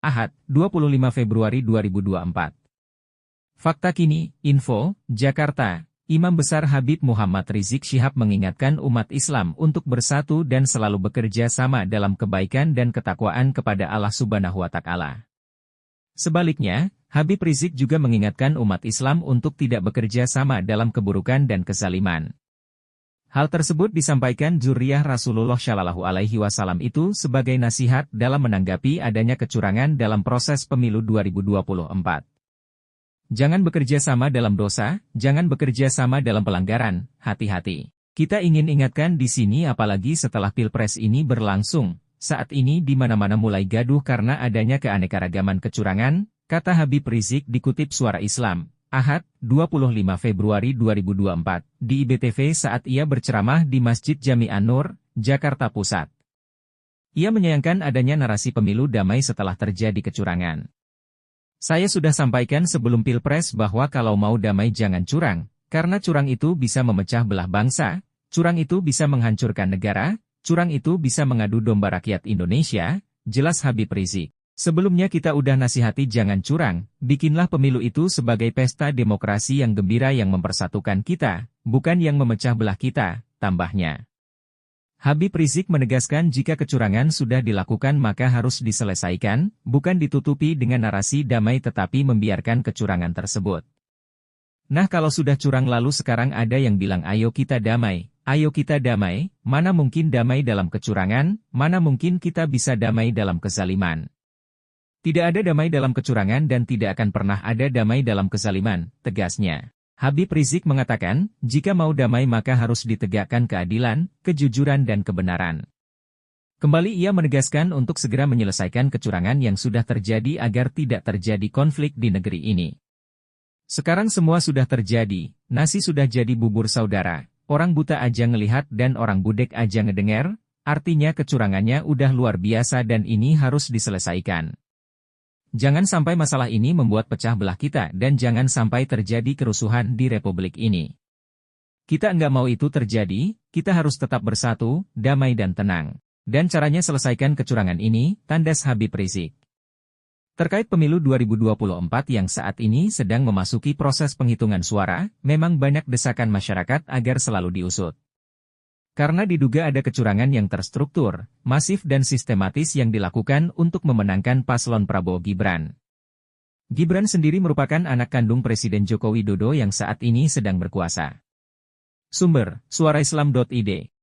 Ahad, 25 Februari 2024. Fakta Kini, Info, Jakarta. Imam Besar Habib Muhammad Rizik Syihab mengingatkan umat Islam untuk bersatu dan selalu bekerja sama dalam kebaikan dan ketakwaan kepada Allah Subhanahu wa Ta'ala. Sebaliknya, Habib Rizik juga mengingatkan umat Islam untuk tidak bekerja sama dalam keburukan dan kezaliman. Hal tersebut disampaikan Zuriyah Rasulullah Shallallahu Alaihi Wasallam itu sebagai nasihat dalam menanggapi adanya kecurangan dalam proses pemilu 2024. Jangan bekerja sama dalam dosa, jangan bekerja sama dalam pelanggaran, hati-hati. Kita ingin ingatkan di sini apalagi setelah Pilpres ini berlangsung, saat ini di mana-mana mulai gaduh karena adanya keanekaragaman kecurangan, kata Habib Rizik dikutip Suara Islam, Ahad, 25 Februari 2024, di IBTV saat ia berceramah di Masjid Jami An-Nur, Jakarta Pusat. Ia menyayangkan adanya narasi pemilu damai setelah terjadi kecurangan. Saya sudah sampaikan sebelum Pilpres bahwa kalau mau damai jangan curang, karena curang itu bisa memecah belah bangsa, curang itu bisa menghancurkan negara, curang itu bisa mengadu domba rakyat Indonesia, jelas Habib Rizik. Sebelumnya kita udah nasihati jangan curang, bikinlah pemilu itu sebagai pesta demokrasi yang gembira yang mempersatukan kita, bukan yang memecah belah kita, tambahnya. Habib Rizik menegaskan jika kecurangan sudah dilakukan maka harus diselesaikan, bukan ditutupi dengan narasi damai tetapi membiarkan kecurangan tersebut. Nah kalau sudah curang lalu sekarang ada yang bilang ayo kita damai, mana mungkin damai dalam kecurangan, mana mungkin kita bisa damai dalam kezaliman. Tidak ada damai dalam kecurangan dan tidak akan pernah ada damai dalam kezaliman, tegasnya. Habib Rizik mengatakan, jika mau damai maka harus ditegakkan keadilan, kejujuran dan kebenaran. Kembali ia menegaskan untuk segera menyelesaikan kecurangan yang sudah terjadi agar tidak terjadi konflik di negeri ini. Sekarang semua sudah terjadi, nasi sudah jadi bubur saudara, orang buta aja ngelihat dan orang budek aja ngedengar, artinya kecurangannya udah luar biasa dan ini harus diselesaikan. Jangan sampai masalah ini membuat pecah belah kita dan jangan sampai terjadi kerusuhan di Republik ini. Kita enggak mau itu terjadi, kita harus tetap bersatu, damai dan tenang. Dan caranya selesaikan kecurangan ini, tandas Habib Rizik. Terkait pemilu 2024 yang saat ini sedang memasuki proses penghitungan suara, memang banyak desakan masyarakat agar selalu diusut. Karena diduga ada kecurangan yang terstruktur, masif dan sistematis yang dilakukan untuk memenangkan paslon Prabowo Gibran. Gibran sendiri merupakan anak kandung Presiden Joko Widodo yang saat ini sedang berkuasa. Sumber, suaraislam.id